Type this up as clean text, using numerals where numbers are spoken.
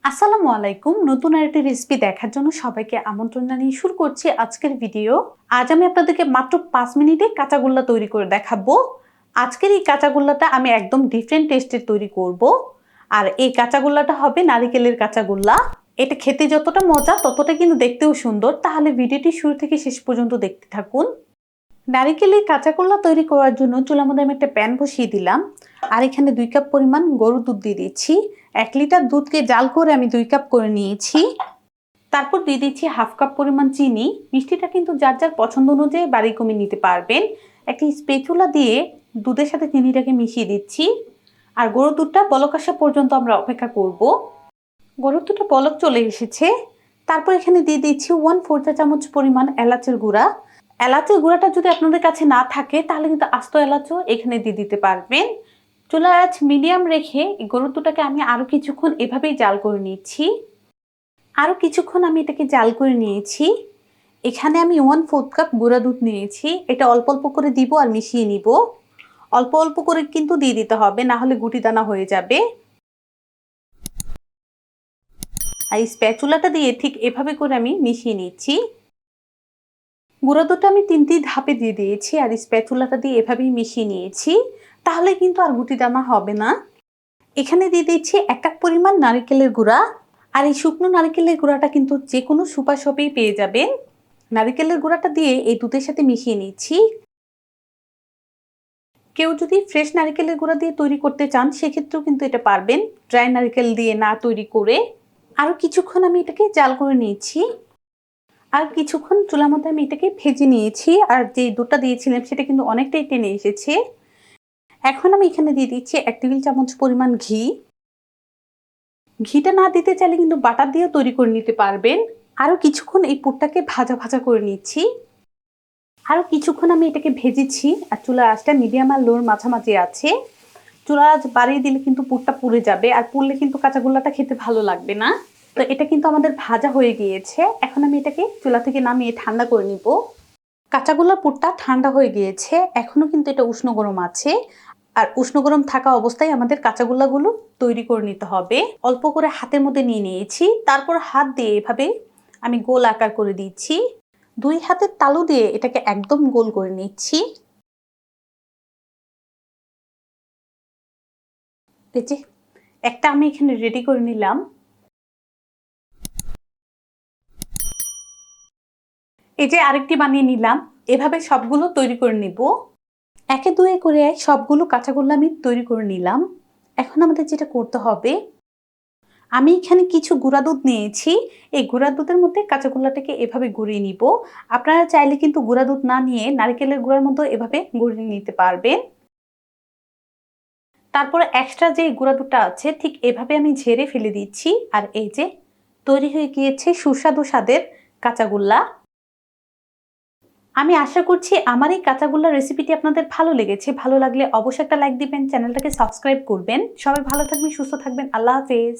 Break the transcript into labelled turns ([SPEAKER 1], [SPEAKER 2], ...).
[SPEAKER 1] আসসালামু আলাইকুম। নতুন আরেকটি রেসিপি দেখার জন্য সবাইকে আমন্ত্রণ জানিয়ে শুরু করছি আজকের ভিডিও। আজ আমি আপনাদেরকে মাত্র 5 মিনিটে কাঁচাগোল্লা তৈরি করে দেখাবো। আজকের এই কাঁচাগোল্লাটা আমি একদম ডিফারেন্ট টেস্টের তৈরি করব। আর এই কাঁচাগোল্লাটা হবে নারিকেলের কাঁচাগোল্লা। এটা খেতে যতটা মজা ততটা কিন্তু দেখতেও সুন্দর। তাহলে ভিডিওটি শুরু থেকে শেষ পর্যন্ত দেখতে থাকুন। নারিকেলের কাঁচাগোল্লা তৈরি করার জন্য চুলার মধ্যে আমি একটা প্যান বসিয়ে দিলাম। আর এখানে 2 কাপ পরিমাণ গরুর দুধ দিয়ে দিচ্ছি। 1 লিটার দুধকে জাল করে আমি 2 কাপ করে নিয়েছি। তারপর দিয়ে দিচ্ছি হাফ কাপ পরিমাণ চিনি। মিষ্টিটা কিন্তু যার যার পছন্দ অনুযায়ী বাড়ি কমিয়ে নিতে পারবেন। একটি স্প্যাচুলা দিয়ে দুধের সাথে চিনিটাকে মিশিয়ে দিচ্ছি। আর গরুর দুধটা বলক আসা পর্যন্ত আমরা অপেক্ষা করব। গরুর দুধটা বলক চলে এসেছে। তারপর এখানে দিয়ে দিচ্ছি 1/4 চা চামচ পরিমাণ এলাচের গুঁড়া। এলাচের গুঁড়াটা যদি আপনাদের কাছে না থাকে তাহলে কিন্তু আস্ত এলাচও এখানে দিয়ে দিতে পারবেন। চুলার আঁচ মিডিয়াম রেখে গরুর দুধটাকে আমি আরও কিছুক্ষণ এভাবেই জাল করে নিচ্ছি। আরও কিছুক্ষণ আমি এটাকে জাল করে নিয়েছি। এখানে আমি 1/4 কাপ গুঁড়া দুধ নিয়েছি। এটা অল্প অল্প করে দিব আর মিশিয়ে নিব। অল্প অল্প করে কিন্তু দিয়ে দিতে হবে, না হলে গুটি দানা হয়ে যাবে। আর এই স্প্যাচুলাটা দিয়ে ঠিক এভাবে করে আমি মিশিয়ে নিচ্ছি। গুঁড়া দুধটা আমি 3টি ধাপে দিয়ে দিয়েছি আর স্প্যাচুলাটা দিয়ে এভাবেই মিশিয়ে নিয়েছি। তাহলে কিন্তু আর গুটি দানা হবে না। এখানে দিয়ে দিচ্ছি 1 কাপ পরিমাণ নারকেলের গুঁড়া। আর এই শুকনো নারকেলের গুঁড়াটা কিন্তু যে কোনো সুপার শপেই পেয়ে যাবেন। নারকেলের গুঁড়াটা দিয়ে এই দুধের সাথে মিশিয়ে নিচ্ছি। কেউ যদি ফ্রেশ নারকেলের গুঁড়া দিয়ে তৈরি করতে চান সেক্ষেত্রেও কিন্তু এটা পারবেন, ড্রাই নারকেল দিয়ে না তৈরি করে। আরও কিছুক্ষণ আমি এটাকে জাল করে নিয়েছি। আর কিছুক্ষণ চুলার মধ্যে আমি এটাকে ভেজে নিয়েছি। আর যে দুধটা দিয়েছিলাম সেটা কিন্তু অনেকটাই টেনে এসেছে। এখন আমি এখানে দিয়ে দিচ্ছি 1 টেবিল চামচ পরিমাণ ঘি। ঘিটা না দিতে চাইলে কিন্তু বাটার দিয়েও তৈরি করে নিতে পারবেন। আরও কিছুক্ষণ এই পুরটাকে ভাজা ভাজা করে নিচ্ছি। আরও কিছুক্ষণ আমি এটাকে ভেজেছি। আর চুলার আঁচটা মিডিয়াম আর লোর মাঝামাঝি আছে। চুলার আঁচ বাড়িয়ে দিলে কিন্তু পুরটা পুড়ে যাবে, আর পুড়লে কিন্তু কাঁচাগোল্লাটা খেতে ভালো লাগবে না। তো এটা কিন্তু আমাদের ভাজা হয়ে গিয়েছে। এখন আমি এটাকে চুলা থেকে নামিয়ে ঠান্ডা করে নিব। কাঁচাগোল্লার পুরটা ঠান্ডা হয়ে গিয়েছে। এখনও কিন্তু এটা উষ্ণ গরম আছে। আর উষ্ণ গরম থাকা অবস্থায় আমাদের কাঁচাগোল্লাগুলো তৈরি করে নিতে হবে। অল্প করে হাতের মধ্যে নিয়ে নিয়েছি। তারপর হাত দিয়ে এভাবে আমি গোল আকার করে দিচ্ছি। 2 হাতের তালু দিয়ে এটাকে একদম গোল করে নিচ্ছি। এই যে একটা আমি এখানে রেডি করে নিলাম। এই যে আরেকটি বানিয়ে নিলাম। এভাবে সবগুলো তৈরি করে নিব। একে দুয়ে করে সবগুলো কাঁচাগোল্লা আমি তৈরি করে নিলাম। এখন আমাদের যেটা করতে হবে, আমি এখানে কিছু গুঁড়া দুধ নিয়েছি। এই গুঁড়া দুধের মধ্যে কাঁচাগোল্লাটাকে এভাবে গুঁড়িয়ে নিব। আপনারা চাইলে কিন্তু গুঁড়া দুধ না নিয়ে নারকেলের গুঁড়ার মতো এভাবে গুঁড়িয়ে নিতে পারবেন। তারপরে এক্সট্রা যে গুঁড়া দুধটা আছে ঠিক এভাবে আমি ঝেড়ে ফেলে দিচ্ছি। আর এই যে তৈরি হয়ে গিয়েছে সুস্বাদু স্বাদের কাঁচাগোল্লা। আমি আশা করছি আমার এই কাঁচাগোল্লার রেসিপিটি আপনাদের ভালো লেগেছে। ভালো লাগলে অবশ্যই একটা লাইক দিবেন, চ্যানেলটাকে সাবস্ক্রাইব করবেন। সবাই ভালো থাকবেন, সুস্থ থাকবেন। আল্লাহ হাফেজ।